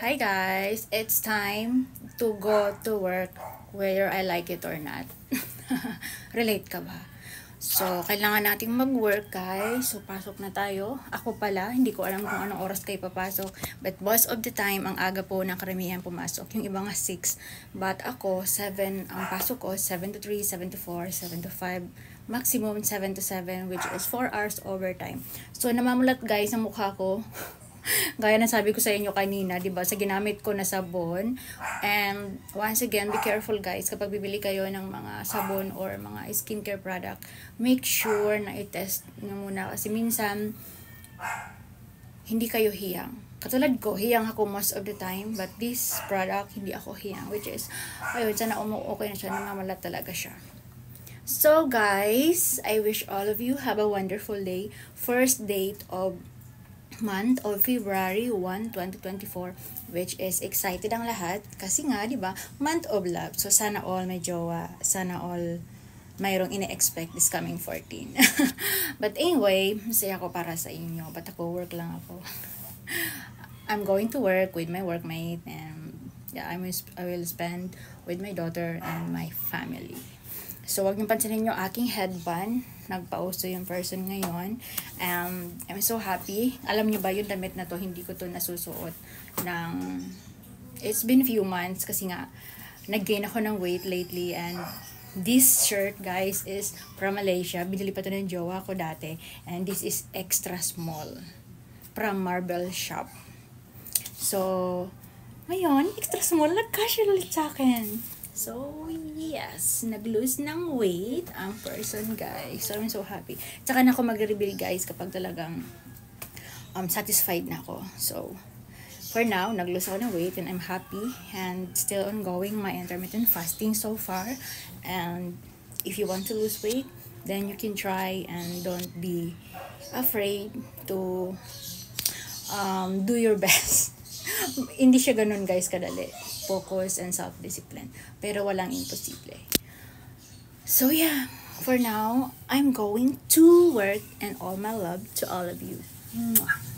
Hi guys, it's time to go to work whether I like it or not. Relate ka ba? So, kailangan nating mag-work guys. So, pasok na tayo. Ako pala, hindi ko alam kung anong oras kayo papasok. But most of the time, ang aga po ng karamihan pumasok. Yung iba nga 6. But ako, 7, ang pasok ko, 7 to 3, 7 to 4, 7 to 5. Maximum 7 to 7, which is 4 hours overtime. So, namamulat guys ang mukha ko. Gaya na sabi ko sa inyo kanina, 'di ba? Sa ginamit ko na sabon. And once again, be careful guys kapag bibili kayo ng mga sabon or mga skincare product. Make sure na i-test niyo muna kasi minsan hindi kayo hiyang. Katulad ko, hiyang ako most of the time, but this product hindi ako hiyang, which is ayun, sana okay na siya, namamalat talaga siya. So guys, I wish all of you have a wonderful day. First date of month of February 1, 2024, which is excited ang lahat kasi nga 'di ba month of love. So sana all may jowa, sana all mayroong ine-expect this coming 14. But anyway, masaya ako para sa inyo, but ako work lang ako. I'm going to work with my workmate, and yeah, I will spend with my daughter and my family. So, wag niyo pansinin yung aking headband. Nagpauso yung person ngayon. I'm so happy. Alam niyo ba yung damit na to, hindi ko to nasusuot ng... It's been few months kasi nga, nag-gain ako ng weight lately, and this shirt, guys, is from Malaysia. Binili pa to ng jowa ko dati. And this is extra small. From Marble Shop. So, ngayon, extra small, nag-casual ulit sa akin. So, yes, nag-lose ng weight ang person, guys. So, I'm so happy. Tsaka na ako mag-reveal, guys, kapag talagang satisfied na ako. So, for now, nag-lose ako ng weight and I'm happy and still ongoing my intermittent fasting so far. And if you want to lose weight, then you can try and don't be afraid to do your best. Hindi siya ganun guys kadali. Focus and self-discipline. Pero walang imposible. So yeah, for now, I'm going to work, and all my love to all of you. Mwah.